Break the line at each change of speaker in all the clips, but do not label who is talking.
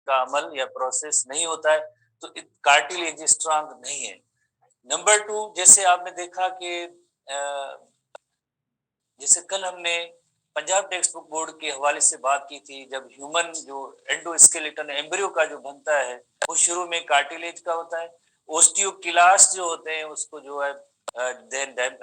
का अमल या प्रोसेस नहीं होता है, तो कार्टिलेज स्ट्रांग नहीं है। नंबर 2, जैसे आपने देखा कि जैसे कल हमने पंजाब टेक्स्ट बुक बोर्ड के हवाले से बात की थी, जब ह्यूमन जो एंडोस्केलेटन एम्ब्रियो का जो बनता है वो शुरू में कार्टिलेज का होता है। ओस्टियोक्लास्ट जो होते हैं उसको जो है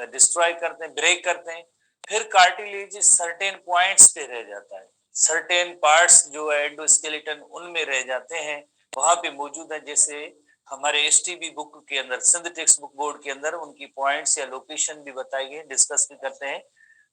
डिस्ट्रॉय करते हैं, ब्रेक करते हैं, फिर कार्टिलेज सर्टेन पॉइंट्स पे रह जाता है, सर्टेन पार्ट्स जो है एंडोस्केलेटन उनमें रह जाते हैं, वहां पे मौजूद है। जैसे हमारे एसटीबी बुक के अंदर, सिंध टेक्स्ट बुक बोर्ड के अंदर उनकी पॉइंट्स या लोकेशन भी बताई गई, डिस्कस भी करते हैं।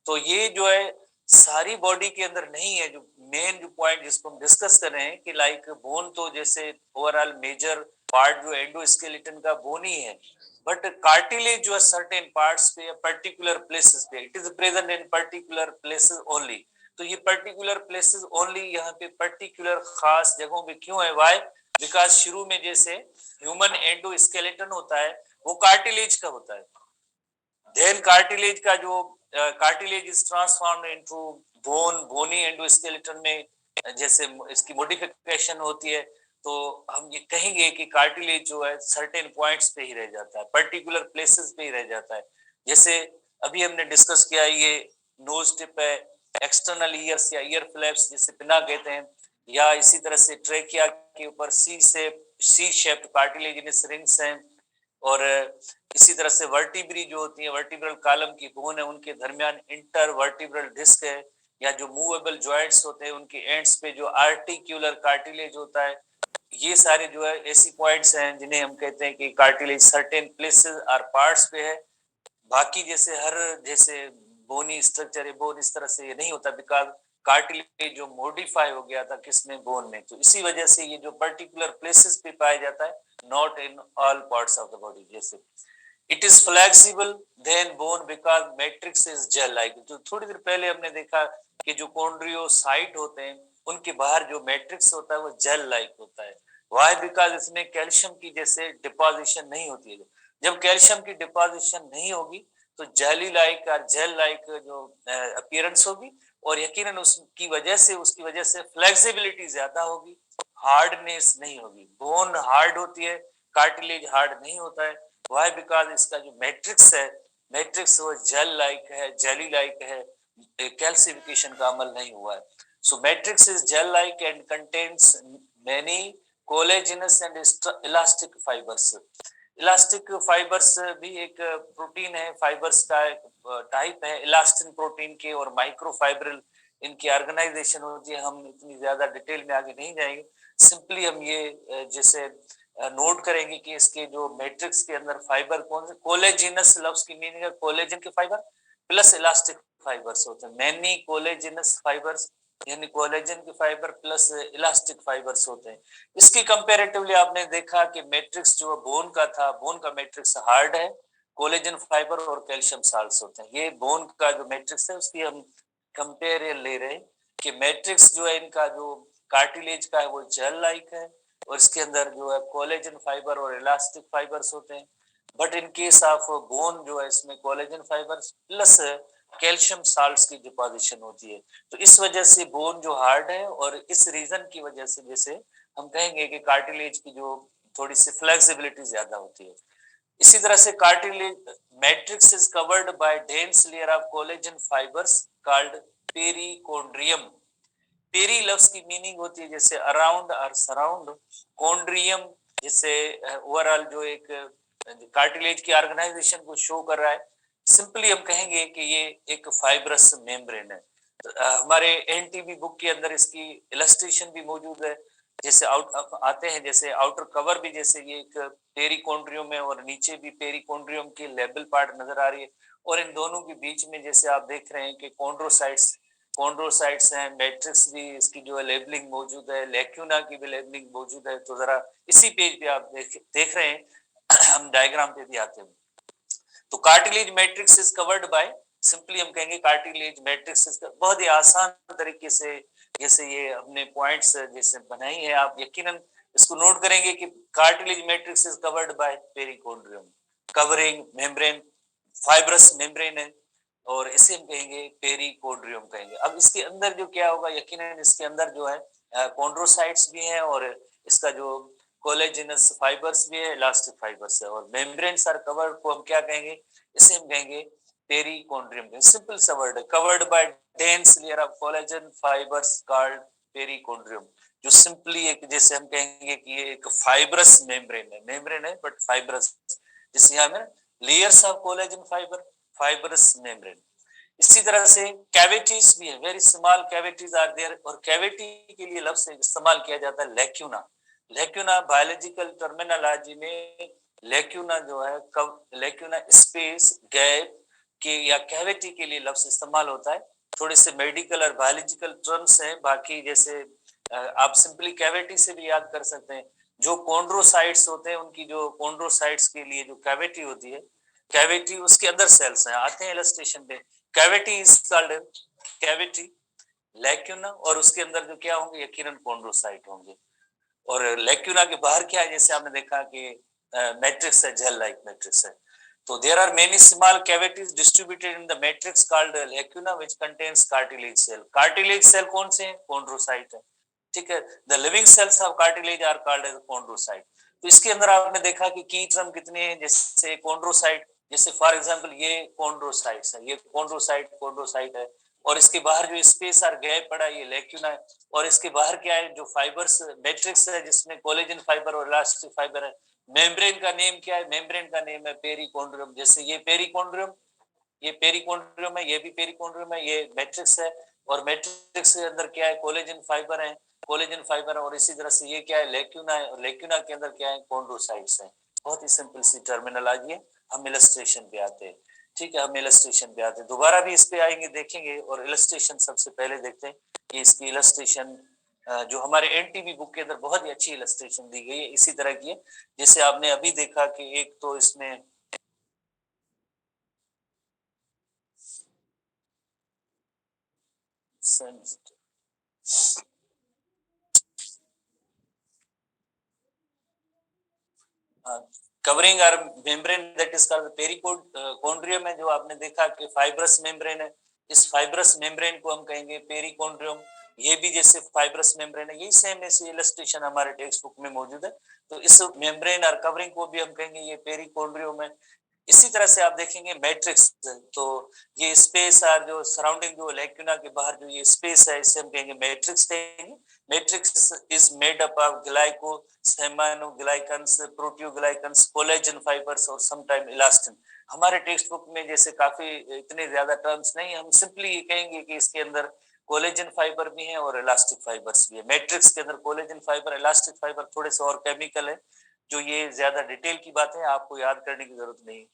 तो ये जो है सारी बॉडी के अंदर नहीं है। जो मेन जो पॉइंट जिसको हम डिस्कस कर रहे हैं कि लाइक बोन तो जैसे ओवरऑल मेजर पार्ट जो एंडोस्केलेटन का बोन ही है, बट कार्टिलेज जो है सर्टेन पार्ट्स पे या पर्टिकुलर प्लेसेस पे, it is present in particular places only. तो ये पर्टिकुलर प्लेसेस ओनली यहाँ पे पर्टिकुलर खास जगहों पे क्यों है? वाई? बिकॉज शुरू में जैसे ह्यूमन एंडोस्केलेटन होता है वो कार्टिलेज का होता है, देन कार्टिलेज का जो cartilage is transformed into bone, bony endoskeleton में जैसे इसकी मॉडिफिकेशन होती है, तो हम ये कहेंगे कि कार्टिलेज जो है सर्टेन पॉइंट्स पे ही रह जाता है, पर्टिकुलर प्लेसेस पे ही रह जाता है। जैसे अभी हमने डिस्कस किया ये नोज टिप है, एक्सटर्नल ईयर्स या ईयर फ्लैप्स जिसे पिना कहते हैं, या इसी तरह से ट्रेकिया के ऊपर सी शेप्ड कार्टिलेजिनस रिंग्स हैं, और इसी तरह से वर्टिब्री जो होती है, वर्टिब्रल कॉलम की बोन है, उनके दरमियान इंटर वर्टिब्रल डिस्क है, या जो मूवेबल जॉइंट्स होते हैं उनके एंड्स पे जो आर्टिक्यूलर कार्टिलेज होता है। ये सारे जो है ऐसी पॉइंट्स हैं जिन्हें हम कहते हैं कि कार्टिलेज सर्टेन प्लेसेस और पार्ट्स पे है। बाकी जैसे हर जैसे बोनी स्ट्रक्चर है, बोन इस तरह से ये नहीं होता, बिकॉज कार्टिलेज जो मॉडिफाई हो गया था किसमें? बोन में। तो इसी वजह से ये जो पर्टिकुलर प्लेसेस पे पाया जाता है, not in all parts of the body. जैसे it is flexible than bone because matrix is gel like. जो थोड़ी देर पहले हमने देखा कि जो कॉन्ड्रियोसाइट होते हैं उनके बाहर जो मैट्रिक्स होता है वो जेल लाइक होता है। वाई? बिकॉज इसमें कैल्शियम की जैसे डिपोजिशन नहीं होती है। जब कैल्शियम की डिपोजिशन नहीं होगी तो जेली लाइक और जेल लाइक जो अपीयरेंस होगी, और यकीनन उसकी वजह से फ्लेक्सिबिलिटी ज्यादा होगी, हार्डनेस नहीं होगी। बोन हार्ड होती है, कार्टिलेज हार्ड नहीं होता है। वाई? बिकॉज इसका जो मैट्रिक्स है, मैट्रिक्स वो जेल लाइक है, जेली लाइक है, कैल्सिफिकेशन का अमल नहीं हुआ है। So matrix is gel like and contains many collagenous and elastic fibres. Elastic fibres भी एक प्रोटीन है, फाइबर्स का टाइप है इलास्टिन प्रोटीन के, और माइक्रोफाइब्रिल इनकी ऑर्गेनाइजेशन होती है। हम इतनी ज्यादा डिटेल में आगे नहीं जाएंगे, सिंपली हम ये जैसे नोट करेंगे कि इसके जो मैट्रिक्स के अंदर फाइबर कौन से, कोलेजिनस लफ्ज की मीनिंग है कोलेजन के फाइबर प्लस इलास्टिक फाइबर्स होते हैं। मैनी कोलेजिनस फाइबर्स यानी कोलेजन के फाइबर प्लस इलास्टिक फाइबर्स होते हैं। इसकी कंपैरेटिवली आपने देखा कि मैट्रिक्स जो बोन का था, बोन का मैट्रिक्स हार्ड है, कोलेजन फाइबर और कैल्शियम साल्ट्स होते हैं। ये बोन का जो मैट्रिक्स है उसकी हम कंपेयर ले रहे हैं कि मैट्रिक्स जो है इनका जो कार्टिलेज का है वो जेल लाइक है, और इसके अंदर जो है कोलेजन फाइबर और इलास्टिक फाइबर्स होते हैं। But in case of bone जो है इसमें collagen fibres plus calcium salts की डिपोजिशन होती है। तो इस वजह से बोन जो हार्ड है, और इस रीजन की वजह से जैसे हम कहेंगे कि कार्टिलेज की जो थोड़ी सी फ्लेक्सिबिलिटी ज्यादा होती है। इसी तरह से cartilage matrix is covered by dense layer of collagen fibres called perichondrium. Peri लफ्ज की मीनिंग होती है जैसे अराउंड और सराउंड, कॉन्ड्रियम जिससे ओवरऑल जो एक कार्टिलेज की ऑर्गेनाइजेशन को शो कर रहा है। सिंपली हम कहेंगे कि ये एक फाइब्रस मेम्ब्रेन है। हमारे एनटीबी बुक के अंदर इसकी इलस्ट्रेशन भी मौजूद है। जैसे आउट आते हैं, जैसे आउटर कवर भी जैसे ये एक पेरिकोन्ड्रियम है, और नीचे भी पेरिकोन्ड्रियम की लेबल पार्ट नजर आ रही है, और इन दोनों के बीच में जैसे आप देख रहे हैं कि कॉन्ड्रोसाइट्स हैं, मैट्रिक्स भी इसकी जो है लेबलिंग मौजूद है, लेक्यूना की भी लेबलिंग मौजूद है। तो जरा इसी पेज पे आप देख रहे हैं हम डायग्राम पे भी आते हैं। तो cartilage matrix is covered bye, simply हम कहेंगे कार्टिलेज मैट्रिक्स इज, बहुत ही आसान तरीके से जैसे ये हमने पॉइंट्स जैसे बनाई है, आप यकीनन इसको नोट करेंगे कि cartilage matrix is covered by perichondrium, covering membrane, fibrous membrane है, और इसे हम कहेंगे पेरिकोन्ड्रियम कहेंगे। अब इसके अंदर जो क्या होगा, यकीनन इसके अंदर जो है कॉन्ड्रोसाइट्स भी हैं और इसका जो कोलेजिनस फाइबर्स भी है, इलास्टिक फाइबर्स है। और मेम्ब्रेन्स आर कवर्ड को हम क्या कहेंगे, इसे हम कहेंगे पेरिकॉन्ड्रियम। सिंपल सा वर्ड है, covered by dense layer of collagen fibres called perichondrium. जो सिंपली एक, जैसे हम कहेंगे कि ये एक फाइब्रस मेम्ब्रेन है बट फाइब्रस, जिसे यहाँ में layers of collagen fibre, fibrous membrane. इसी तरह से कैविटीज भी है, very small cavities are there. और कैविटी के लिए लफ्ज इस्तेमाल किया जाता है लेक्यूना। लेक्यूना बायोलॉजिकल टर्मिनोलॉजी में लेक्यूना जो है, लेक्यूना स्पेस, गैप के या कैविटी के लिए लफ्ज इस्तेमाल होता है। थोड़े से मेडिकल और बायोलॉजिकल टर्म्स हैं, बाकी जैसे आप सिंपली कैविटी से भी याद कर सकते हैं। जो कॉन्ड्रोसाइट्स होते हैं, उनकी जो कॉन्ड्रोसाइट्स के लिए जो कैविटी होती है, कैविटी उसके अंदर सेल्स हैं, आते हैं इलस्ट्रेशन पे। Cavity is called cavity, lacuna, और उसके अंदर जो क्या होंगे, यकीनन कॉन्ड्रोसाइट होंगे। और लैक्यूना के बाहर क्या है, जैसे आपने देखा कि मैट्रिक्स है, जेल लाइक मैट्रिक्स है। तो there are many small cavities distributed in the matrix called lacuna which contains cartilage cell. Cartilage cell कौन से हैं, कॉन्ड्रोसाइट है, ठीक है। The living cells of cartilage are called as chondrocyte. तो इसके अंदर आपने देखा कि की टर्म कितने हैं, जैसे कॉन्ड्रोसाइट, जैसे फॉर एग्जांपल ये कॉन्ड्रोसाइट्स है, ये कॉन्ड्रोसाइट है, और इसके बाहर जो स्पेस और गैप पड़ा है, ये लैक्यूना है। और इसके बाहर क्या है, जो फाइबर्स मैट्रिक्स है, जिसमें कोलेजन फाइबर और इलास्टिक फाइबर है। मेम्ब्रेन का नेम क्या है, मेम्ब्रेन का नेम है पेरिकॉन्ड्रियम। जैसे ये पेरिकॉन्ड्रियम, ये पेरिकॉन्ड्रियम है, ये भी पेरिकॉन्ड्रियम है, ये मैट्रिक्स है। और मैट्रिक्स के अंदर क्या है, कोलेजन फाइबर है, कोलेजन फाइबर है। और इसी तरह से ये क्या है, लेक्यूना है, और लेक्यूना के अंदर क्या है, कॉन्ड्रोसाइट्स है। बहुत ही सिंपल सी टर्मिनोलॉजी है। हम इलस्ट्रेशन पे आते हैं, ठीक है, हम इलस्ट्रेशन पे आते हैं, दोबारा भी इस पे आएंगे, देखेंगे। और इलस्ट्रेशन सबसे पहले देखते हैं कि इसकी इलस्ट्रेशन जो हमारे एनटीबी बुक के अंदर बहुत ही अच्छी इलस्ट्रेशन दी गई है, इसी तरह की है। जैसे आपने अभी देखा कि एक तो इसमें covering or membrane that is called perichondrium है, जो आपने देखा कि फाइब्रस मेम्ब्रेन है। इस फाइब्रस मेम्ब्रेन को हम कहेंगे पेरिकोन्ड्रियम। ये भी जैसे फाइब्रस मेम्ब्रेन है, यही सेम ऐसी इलस्ट्रेशन हमारे टेक्स्ट बुक में मौजूद है। तो इस मेम्ब्रेन और कवरिंग को भी हम कहेंगे ये पेरिकोन्ड्रियम है। इसी तरह से आप देखेंगे मैट्रिक्स, तो ये स्पेस और जो सराउंडिंग जो लैक्यूना के बाहर जो ये स्पेस है, इसे हम कहेंगे मैट्रिक्स कहेंगे। Matrix is made up of glycosaminoglycans, proteoglycans, collagen fibres और समटाइम इलास्टिन। हमारे टेक्स्ट बुक में जैसे काफी इतने ज्यादा टर्म्स नहीं, हम सिंपली कहेंगे कि इसके अंदर कोलेजन फाइबर भी है और इलास्टिक फाइबर्स भी है। मैट्रिक्स के अंदर कोलेजन फाइबर, इलास्टिक फाइबर, थोड़े से और केमिकल है, जो ये ज्यादा डिटेल की बात है, आपको याद करने की जरूरत नहीं।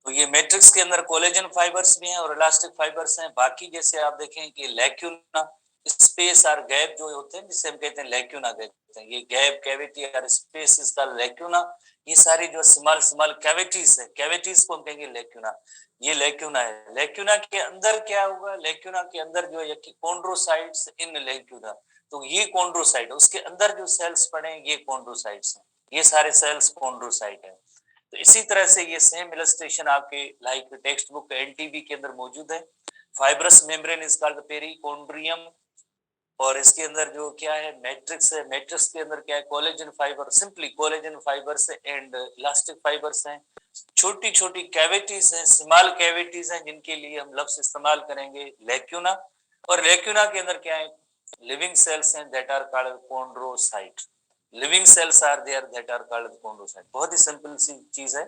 तो ये मैट्रिक्स के अंदर कोलेजन फाइबर्स भी हैं और इलास्टिक फाइबर्स हैं। बाकी जैसे आप देखें कि लैक्यूना, स्पेस और गैप जो होते हैं, जिसे हम कहते हैं लैक्यूना कहते हैं, ये गैप, कैविटी और स्पेस इसका लैक्यूना। ये सारी जो स्मॉल स्मॉल कैविटीज है, कैविटीज को हम कहेंगे लैक्यूना। ये लैक्यूना है। लैक्यूना के अंदर क्या होगा, लैक्यूना के अंदर जो है कॉन्ड्रोसाइट्स इन लैक्यूना। तो ये कॉन्ड्रोसाइट, उसके अंदर जो सेल्स पड़े ये कॉन्ड्रोसाइट्स हैं, ये सारे सेल्स कॉन्ड्रोसाइट है। तो इसी तरह से ये सेम इलस्ट्रेशन आपके लाइक टेक्स्ट बुक एनटीबी के अंदर मौजूद है। Fibrous membrane is called perichondrium. और इसके अंदर जो क्या है, मैट्रिक्स है, मैट्रिक्स के अंदर क्या है, collagen fibre, simply collagen fibres and elastic fibres हैं। छोटी छोटी कैविटीज हैं, स्मॉल कैविटीज हैं, जिनके लिए हम लफ्ज इस्तेमाल करेंगे लैक्यूना। और लैक्यूना के अंदर क्या है, लिविंग सेल्स हैं that are called chondrocyte. Living cells are there that are called chondrocyte. बहुत ही सिंपल सी चीज है।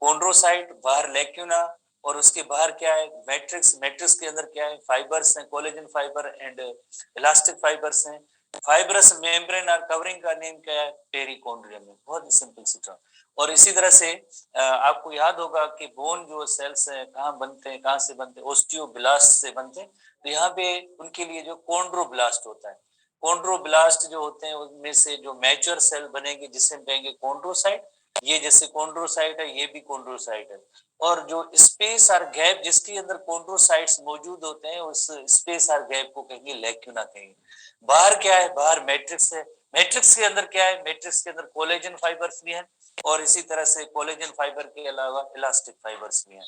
कॉन्ड्रोसाइट, बाहर लैक्यूना, और उसके बाहर क्या है, मैट्रिक्स। मैट्रिक्स के अंदर क्या है, फाइबर्स हैं, collagen fibre and elastic fibres हैं। फाइब्रस मेम्ब्रेन और कवरिंग का नेम क्या है, पेरिकॉन्ड्रियम है। बहुत ही सिंपल सी टर्म। और इसी तरह से आपको याद होगा कि बोन जो सेल्स हैं कहाँ बनते हैं, कहाँ से बनते हैं, ओस्टियोब्लास्ट से बनते हैं। तो यहाँ पे उनके लिए जो कॉन्ड्रोब्लास्ट होता है, कॉन्ड्रोब्लास्ट जो होते हैं उनमें से जो मैच्योर सेल बनेंगे, जिसे हम कहेंगे कॉन्ड्रोसाइट। ये जैसे कॉन्ड्रोसाइट है, ये भी कॉन्ड्रोसाइट है। और जो स्पेस और गैप जिसके अंदर कॉन्ड्रोसाइट्स मौजूद होते हैं, उस स्पेस और गैप को कहेंगे लैक्यूना कहेंगे। बाहर क्या है, बाहर मैट्रिक्स है। मैट्रिक्स के अंदर क्या है, मैट्रिक्स के अंदर कोलेजन फाइबर्स भी हैं और इसी तरह से कोलेजन फाइबर के अलावा इलास्टिक फाइबर्स भी हैं।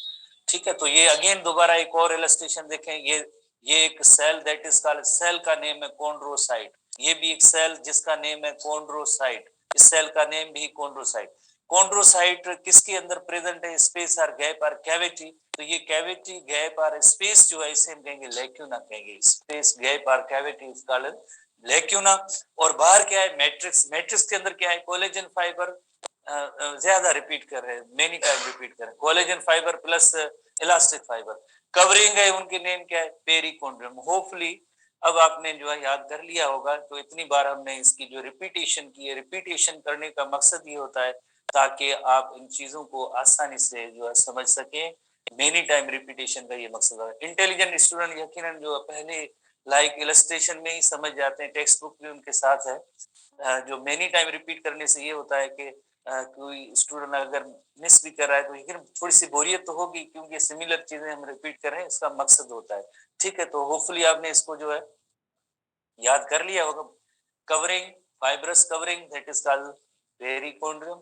ठीक है, तो ये अगेन दोबारा एक और इलस्ट्रेशन देखें। ये एक cell that is called, cell का नेम है कॉन्ड्रोसाइट। ये भी एक सेल जिसका नेम है कॉन्ड्रोसाइट। इस सेल का नेम भी कॉन्ड्रोसाइट। कॉन्ड्रोसाइट किसके अंदर प्रेजेंट है, स्पेस और गैप और कैविटी। तो ये कैविटी, गैप और स्पेस जो है इसे हम कहेंगे लैक्यूना कहेंगे। स्पेस, गैप और कैविटी इज कॉल्ड लैक्यूना। और बाहर क्या है, मैट्रिक्स। मैट्रिक्स के अंदर क्या है, कोलेजन फाइबर, ज्यादा रिपीट कर रहे हैं, मेनी टाइम रिपीट कर रहे हैं, collagen fibre plus elastic fibre. Covering है उनके नेम क्या है, पेरिकॉन्ड्रियम। होपफुली अब आपने जो है याद कर लिया होगा। तो इतनी बार हमने इसकी जो रिपीटेशन की है, रिपीटेशन करने का मकसद ये होता है ताकि आप इन चीजों को आसानी से जो है समझ सकें। मेनी टाइम रिपीटेशन का ये मकसद है। इंटेलिजेंट स्टूडेंट यकीनन जो पहले लाइक इलस्ट्रेशन में ही समझ जाते हैं, टेक्स्ट बुक भी उनके साथ है। जो मेनी टाइम रिपीट करने से ये होता है कि कोई स्टूडेंट अगर मिस भी कर रहा है तो यकीन थोड़ी सी बोरियत तो होगी, क्योंकि सिमिलर चीजें हम रिपीट कर रहे हैं, इसका मकसद होता है। ठीक है, तो होपफुली आपने इसको जो है याद कर लिया होगा। Covering, fibrous covering that is called perichondrium.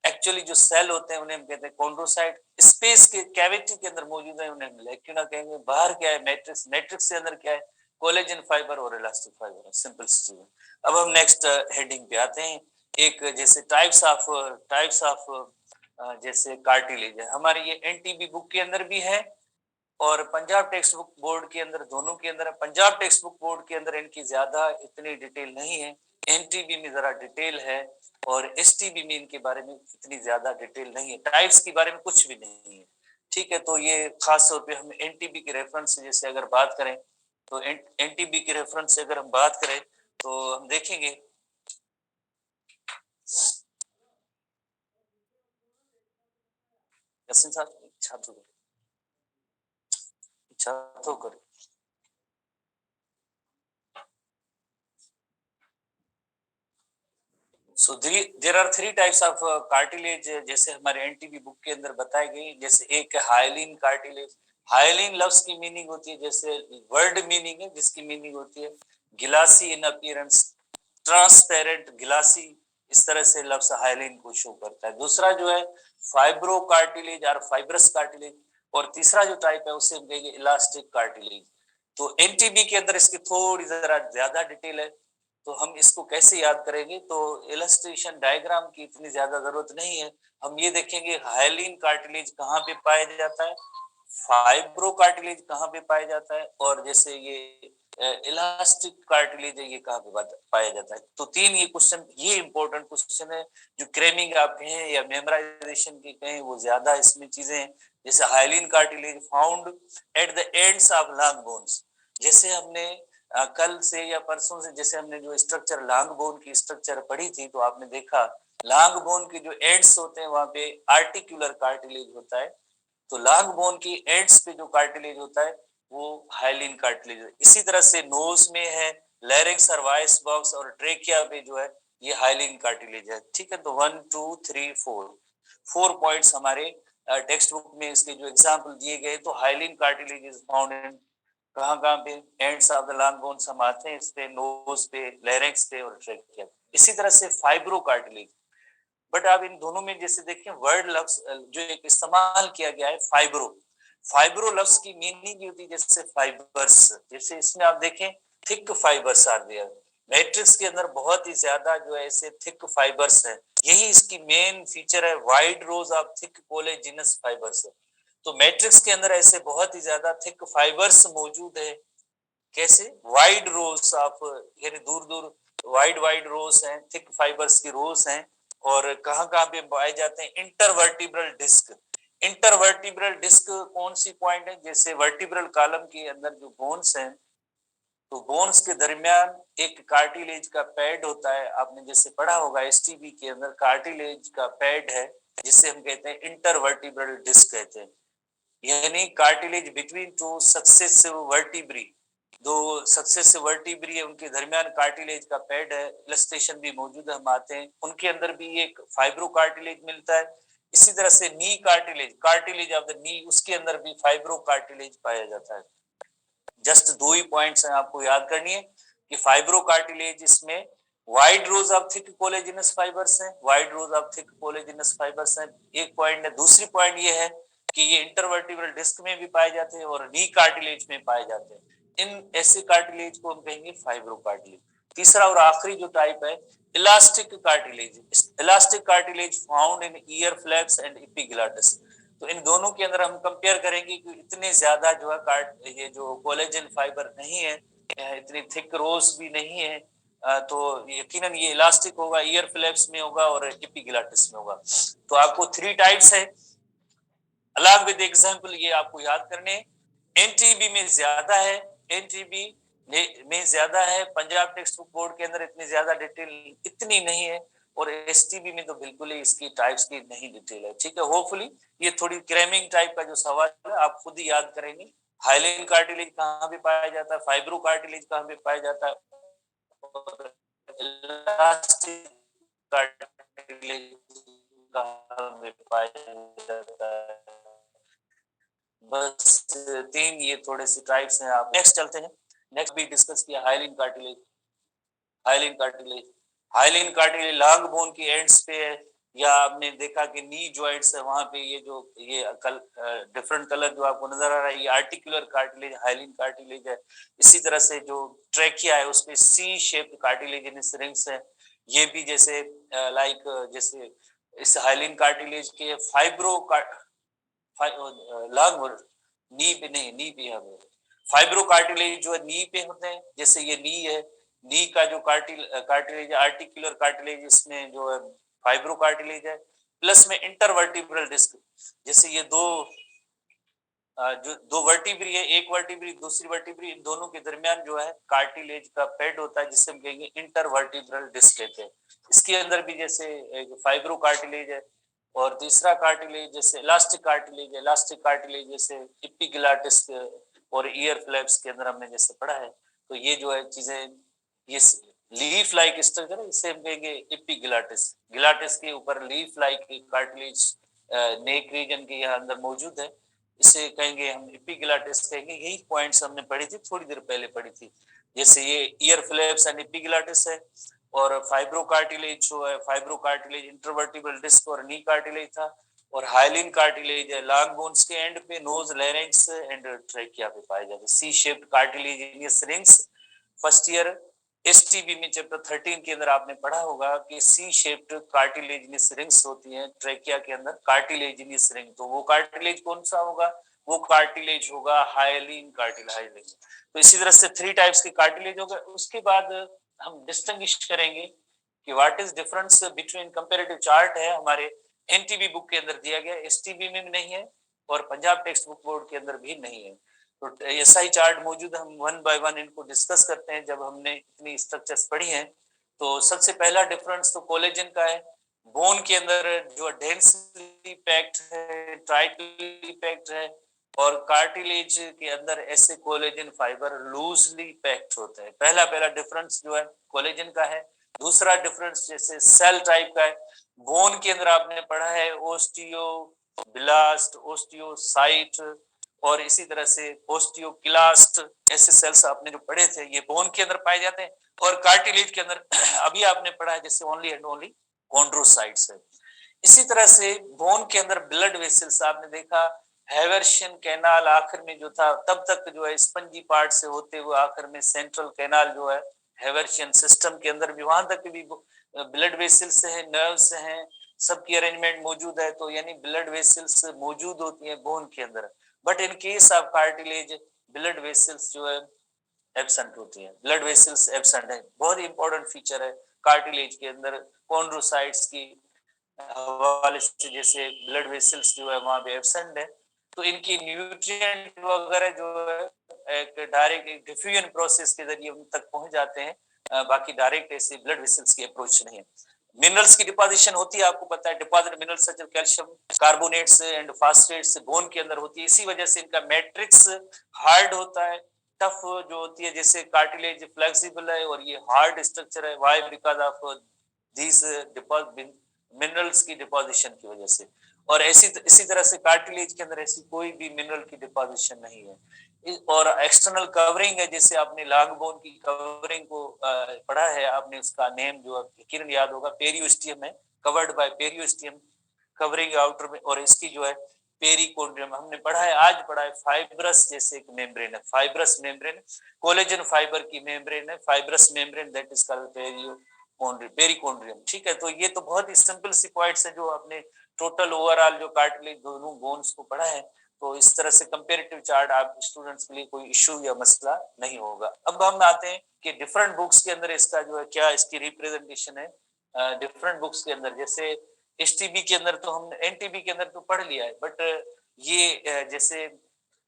Actually जो सेल होते हैं उन्हें हम कहते हैं कॉन्ड्रोसाइट। स्पेस के कैविटी के अंदर मौजूद है, उन्हें हम लैक्यूना कहेंगे। बाहर क्या है, मैट्रिक्स। मैट्रिक्स के अंदर क्या है, कोलेजन फाइबर और इलास्टिक फाइबर है। सिंपल सी चीज है। अब हम नेक्स्ट हेडिंग पे आते हैं। एक जैसे टाइप्स ऑफ जैसे कार्टिलेज है हमारे, ये एनटीबी बुक के अंदर भी है और पंजाब टेक्स्ट बुक बोर्ड के अंदर, दोनों के अंदर है। पंजाब टेक्स्ट बुक बोर्ड के अंदर इनकी ज्यादा इतनी डिटेल नहीं है, एनटीबी में जरा डिटेल है और एसटीबी में इनके बारे में इतनी ज्यादा डिटेल नहीं है, टाइप्स के बारे में कुछ भी नहीं है। ठीक है, तो ये खास तौर पे हम एनटीबी के रेफरेंस से जैसे अगर बात करें, तो एनटीबी के रेफरेंस से अगर हम बात करें तो हम देखेंगे यसिन साहब छात्रों कर। So there are three types of cartilage जैसे हमारे एनटीबी बुक के अंदर बताई गई। जैसे एक हाइलिन कार्टिलेज। हाइलिन लफ्ज की मीनिंग होती है, जैसे वर्ड मीनिंग है जिसकी मीनिंग होती है गिलासी इन अपीयरेंस, ट्रांसपेरेंट, गिलासी। इस तरह से लफ्ज हाइलिन को शो करता है। दूसरा जो है फाइब्रो कार्टिलेज और फाइब्रस कार्टिलेज। और तीसरा जो टाइप है उसे हम कहेंगे इलास्टिक कार्टिलेज। तो एनटीबी के अंदर इसकी थोड़ी जरा ज्यादा डिटेल है। तो हम इसको कैसे याद करेंगे, तो इलस्ट्रेशन डायग्राम की इतनी ज्यादा जरूरत नहीं है। हम ये देखेंगे हाइलिन कार्टिलेज कहाँ पे पाया जाता है, फाइब्रो कार्टिलेज कहाँ पे पाया जाता है, और जैसे ये इलास्टिक कार्टिलेज है ये कहाँ पे पाया जाता है। तो तीन ये क्वेश्चन, ये इंपॉर्टेंट क्वेश्चन है जो क्रेमिंग आप कहें या मेमोराइजेशन की कहें, वो ज्यादा इसमें चीजें हैं। जैसे hyaline cartilage found at the ends of long bones. जैसे हमने कल से या परसों से जैसे हमने जो स्ट्रक्चर लॉन्ग बोन की स्ट्रक्चर पढ़ी थी, तो आपने देखा लॉन्ग बोन के जो एंड्स होते हैं वहां पे आर्टिकुलर कार्टिलेज होता है। तो लॉन्ग बोन की एंड्स पे जो कार्टिलेज होता है वो हाइलिन कार्टिलेज है। इसी तरह से नोज में है, लैरिंक्स और वॉइस बॉक्स और ट्रेकिया पे जो है ये हाइलिन कार्टिलेज है। ठीक है, तो 1 2 3 4 पॉइंट्स हमारे टेक्स्ट बुक में इसके जो एग्जांपल दिए गए। तो hyaline cartilage is found in कहाँ कहाँ पे, ends of the long bones हम आते हैं इस पे, नोज पे, लैरिंक्स पे और ट्रेकिया। इसी तरह से फाइब्रो कार्टिलेज। बट आप इन दोनों में जैसे देखें वर्ड लफ्ज जो एक इस्तेमाल किया गया है फाइब्रो। फाइब्रो लफ्ज की मीनिंग होती है जैसे फाइबर्स। जैसे इसमें आप देखें thick fibres are there. Matrix के अंदर बहुत ही ज्यादा जो है ऐसे थिक फाइबर्स हैं। यही इसकी मेन फीचर है, wide rows of thick collagenous fibres है। तो मैट्रिक्स के अंदर ऐसे बहुत ही ज्यादा थिक फाइबर्स मौजूद है। कैसे, वाइड रोज ऑफ, यानी दूर दूर वाइड वाइड रोज हैं, थिक फाइबर्स की रोज हैं। और कहाँ कहाँ पे पाए जाते हैं, इंटरवर्टिब्रल डिस्क। इंटरवर्टिब्रल डिस्क कौन सी पॉइंट है, जैसे वर्टिब्रल कॉलम के अंदर जो बोन्स हैं, तो बोन्स के दरमियान एक कार्टिलेज का पैड होता है। आपने जैसे पढ़ा होगा एसटीबी के अंदर कार्टिलेज का पैड है जिसे हम कहते हैं इंटरवर्टिब्रल डिस्क कहते हैं। यानी cartilage between two successive vertebrae, दो सक्सेसिव वर्टिब्री है उनके दरमियान कार्टिलेज का पैड है। इलस्ट्रेशन भी मौजूद है, हम आते हैं उनके अंदर भी एक फाइब्रो कार्टिलेज मिलता है। इसी तरह से knee cartilage, cartilage of the knee, उसके अंदर भी फाइब्रो कार्टिलेज पाया जाता है। जस्ट दो ही पॉइंट्स हैं आपको याद करनी है कि फाइब्रो कार्टिलेज इसमें wide rows of thick collagenous fibres हैं, wide rows of thick collagenous fibres हैं, एक पॉइंट है। दूसरी पॉइंट ये है कि ये इंटरवर्टिब्रल डिस्क में भी पाए जाते हैं और नी कार्टिलेज में पाए जाते हैं। इन ऐसे कार्टिलेज को हम कहेंगे फाइब्रो कार्टिलेज। तीसरा और आखिरी जो टाइप है elastic cartilage, elastic cartilage found in year flaps and epiglottis. तो इन दोनों के अंदर हम कंपेयर करेंगे कि इतने ज्यादा जो है ये जो कोलेजन फाइबर नहीं है, इतनी थिक रोज भी नहीं है, तो यकीनन ये इलास्टिक होगा, ईयर फ्लैप्स में होगा और एपिग्लॉटिस में होगा। तो आपको थ्री टाइप्स है, अलॉन्ग विद एग्जांपल ये आपको याद करने। एनटीबी में ज्यादा है, एनटीबी में ज्यादा है, पंजाब टेक्स्ट बुक बोर्ड के अंदर इतनी ज्यादा डिटेल इतनी नहीं है, और एसटीबी में तो बिल्कुल ही इसकी टाइप्स की नहीं डिटेल है। ठीक है, होपफुली ये थोड़ी क्रैमिंग टाइप का जो सवाल है आप खुद ही याद करेंगे। हाइलाइन कार्टिलेज कहाँ पे पाया जाता है, फाइब्रो कार्टिलेज कहाँ पे पाया जाता है, और इलास्टिक कार्टिलेज कहाँ पे पाया जाता है। बस तीन ये थोड़े से टाइप्स हैं। आप नेक्स्ट चलते हैं। नेक्स्ट भी डिस्कस किया hyaline cartilage. Hyaline cartilage, hyaline cartilage long bone की एंड्स पे है, या आपने देखा कि नी जॉइंट्स है वहां पे ये जो ये डिफरेंट कलर जो आपको नजर आ रहा है, ये आर्टिकुलर कार्टिलेज हाइलिन कार्टिलेज है। इसी तरह से जो ट्रेकिया है उसपे सी शेप्ड कार्टिलेजिनस रिंग्स है। ये भी जैसे लाइक जैसे इस हाइलिन कार्टिलेज के फाइब्रो लॉन्ग नी पे नहीं, नी पे है फाइब्रो कार्टिलेज जो है नी पे होते हैं, जैसे ये नी है, नी का जो कार्टिलेज आर्टिकुलर कार्टिलेज इसमें जो है फाइब्रो कार्टिलेज है, प्लस में इंटरवर्टिब्रल डिस्क, जैसे ये दो जो दो वर्टिब्री है, एक वर्टिब्री दूसरी वर्टिब्री, इन दोनों के दरमियान जो है कार्टिलेज का पैड होता है जिससे हम कहेंगे इंटरवर्टिब्रल डिस्क कहते हैं। इसके अंदर भी जैसे फाइब्रो कार्टिलेज है, और तीसरा कार्टिलेज जैसे इलास्टिक कार्टिलेज है, इलास्टिक कार्टिलेज जैसे एपिग्लॉटिस और ईयर फ्लैप्स के अंदर हमने जैसे पढ़ा है। तो ये जो है चीजें, ये लीफ लाइक स्ट्रक्चर है, इससे हम कहेंगे एपिग्लॉटिस, गिलाटिस के ऊपर leaf like cartilage neck region के यहाँ अंदर मौजूद है, इसे कहेंगे हम एपिग्लॉटिस कहेंगे। यही पॉइंट्स हमने पढ़ी थी, थोड़ी देर पहले पढ़ी थी। जैसे ये ईयर फ्लैप्स एंड एपिग्लॉटिस है, और फाइब्रो कार्टिलेज जो है, फाइब्रो कार्टिलेज इंटरवर्टिब्रल डिस्क और नी कार्टिलेज था, और हाइलिन कार्टिलेज है लॉन्ग बोन्स के एंड पे, नोज, लैरिंक्स एंड ट्रेकिया पे पाए जाते हैं। C shaped cartilaginous rings first year STB में चैप्टर 13 के अंदर आपने पढ़ा होगा कि सी शेप्ड कार्टिलेजिनस रिंग्स होती हैं ट्रेकिया के अंदर, कार्टिलेजिनस रिंग। तो वो कार्टिलेज कौन सा होगा, वो कार्टिलेज होगा हाइलिन कार्टिलेज। तो इसी तरह से थ्री टाइप्स के कार्टिलेज हो गए। उसके बाद हम डिस्टिंग्विश करेंगे कि what is difference between comparative chart है हमारे एनटीबी बुक के अंदर दिया गया, एसटीबी में भी नहीं है और पंजाब टेक्स्ट बुक बोर्ड के अंदर भी नहीं है। तो ऐसा ही चार्ट मौजूद है, हम वन बाय वन इनको डिस्कस करते हैं जब हमने इतनी स्ट्रक्चर्स पढ़ी हैं। तो सबसे पहला डिफरेंस तो कोलेजन का है। बोन के अंदर जो डेंसली पैक्ड है, टाइटली पैक्ड है, और कार्टिलेज के अंदर ऐसे कोलेजन फाइबर लूजली पैक्ड होते हैं। पहला पहला डिफरेंस जो है कोलेजन का है। दूसरा डिफरेंस जैसे सेल टाइप का है, बोन के अंदर आपने पढ़ा है ओस्टियोब्लास्ट, ओस्टियोसाइट और इसी तरह से ओस्टियोक्लास्ट, ऐसे सेल्स आपने जो पढ़े थे ये बोन के अंदर पाए जाते हैं। और कार्टिलेज के अंदर अभी आपने पढ़ा है जैसे ओनली एंड ओनली कॉन्ड्रोसाइट्स है। इसी तरह से बोन के अंदर ब्लड वेसल्स आपने देखा, हेवर्शियन कैनाल आखिर में जो था, तब तक जो है स्पंजी पार्ट से होते हुए आखिर में सेंट्रल कैनाल जो है हेवर्शियन सिस्टम के अंदर भी, वहां तक भी ब्लड वेसल्स है, नर्व्स हैं, सबकी अरेंजमेंट मौजूद है। तो यानी ब्लड वेसल्स मौजूद होती है बोन के अंदर। But in case of cartilage blood vessels जो है एब्सेंट होती है, ब्लड वेसल्स एब्सेंट है, बहुत ही इंपॉर्टेंट फीचर है कार्टिलेज के अंदर कॉन्ड्रोसाइट्स की हवाले से। जैसे ब्लड वेसल्स जो है वहां पे एब्सेंट है, तो इनकी न्यूट्रिएंट वगैरह जो है एक डायरेक्ट डिफ्यूजन प्रोसेस के जरिए उन तक पहुंच जाते हैं, बाकी डायरेक्ट ऐसे ब्लड वेसल्स की अप्रोच नहीं है। मिनरल्स की डिपोजिशन होती है, आपको पता है deposit minerals such as calcium carbonates and phosphates bone के अंदर होती है। इसी वजह से इनका मैट्रिक्स हार्ड होता है, टफ जो होती है, जैसे कार्टिलेज फ्लेक्सिबल है और ये हार्ड स्ट्रक्चर है। Why? Because of this minerals की डिपोजिशन की वजह से। और इसी तरह से कार्टिलेज के अंदर ऐसी कोई भी मिनरल की डिपोजिशन नहीं है। और एक्सटर्नल कवरिंग है, जैसे आपने लॉन्ग बोन की कवरिंग को पढ़ा है, आपने उसका नेम जो यकीनन याद होगा, पेरियोस्टियम है, covered bye periosteum, covering outer में। और इसकी जो है पेरिकोन्ड्रियम हमने पढ़ा है, आज पढ़ा है, फाइब्रस जैसे एक मेम्ब्रेन है, फाइब्रस मेम्ब्रेन, कोलेजन फाइबर की मेम्ब्रेन है, fibrous membrane, that is called perichondrium. ठीक है, तो ये तो बहुत ही सिंपल सी पॉइंट्स है जो आपने टोटल ओवरऑल जो कार्टिलेज दोनों बोन्स को पढ़ा है। तो इस तरह से कंपेरेटिव चार्ट आप स्टूडेंट्स के लिए कोई इश्यू या मसला नहीं होगा। अब हम आते हैं कि डिफरेंट बुक्स के अंदर इसका जो है क्या इसकी रिप्रेजेंटेशन है डिफरेंट बुक्स के अंदर। जैसे एसटीबी के अंदर तो हमने, एनटीबी के अंदर तो पढ़ लिया है, बट ये जैसे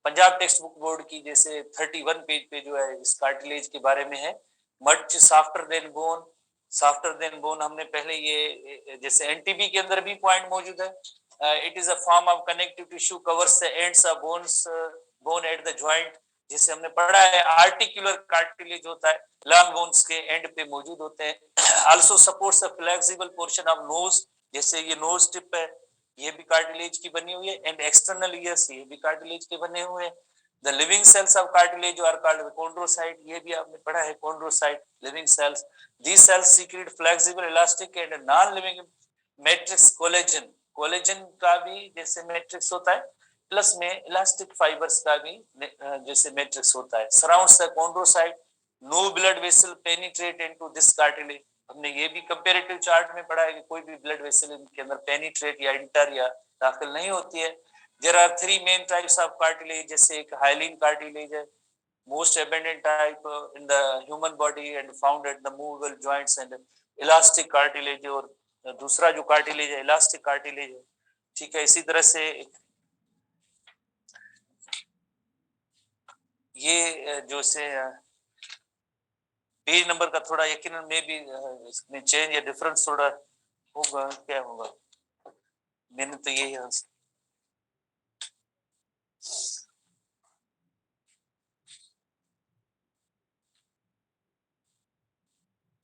पंजाब टेक्स्ट बुक बोर्ड की जैसे 31 पेज पे जो है इस कार्टिलेज के बारे में है, much softer then bone, softer then bone हमने पहले ये, जैसे एनटीबी के अंदर भी पॉइंट मौजूद है, it is a form of connective tissue covers the ends of bones, bone at the joint. जैसे हमने पढ़ा है आर्टिकुलर कार्टिलेज होता है, लॉन्ग बोन्स के एंड पे मौजूद होते हैं। Also supports the flexible portion of nose, जैसे ये नोज टिप है, ये भी कार्टिलेज की बनी हुई है, एंड एक्सटर्नल ईयर्स ये भी कार्टिलेज के बने हुए हैं। The living cells of cartilage are called chondrocyte, ये भी आपने पढ़ा है, chondrocyte living cells. These cells secrete flexible, elastic and non-living matrix collagen. Collagen का भी जैसे मैट्रिक्स होता है, प्लस में इलास्टिक फाइबर्स का भी जैसे मैट्रिक्स होता है। Surrounds the chondrocyte, no blood vessel penetrate into this cartilage. हमने ये भी कंपैरेटिव चार्ट में पढ़ा है कि कोई भी ब्लड वेसल इनके अंदर पेनिट्रेट या इंटर या दाखिल नहीं होती है। There are three main types of cartilage, जैसे एक हाइलिन कार्टिलेज है, most abundant type in the human body and found at the movable joints and elastic cartilage, और दूसरा जो कार्टिलेज है इलास्टिक कार्टिलेज है। ठीक है, इसी तरह से ये जो से पेज नंबर का थोड़ा यकीनन में भी इसमें चेंज या डिफरेंस थोड़ा होगा, क्या होगा, मैंने तो यही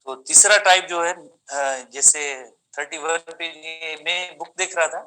तो तीसरा टाइप जो है जैसे 31 पे मैं बुक देख रहा था,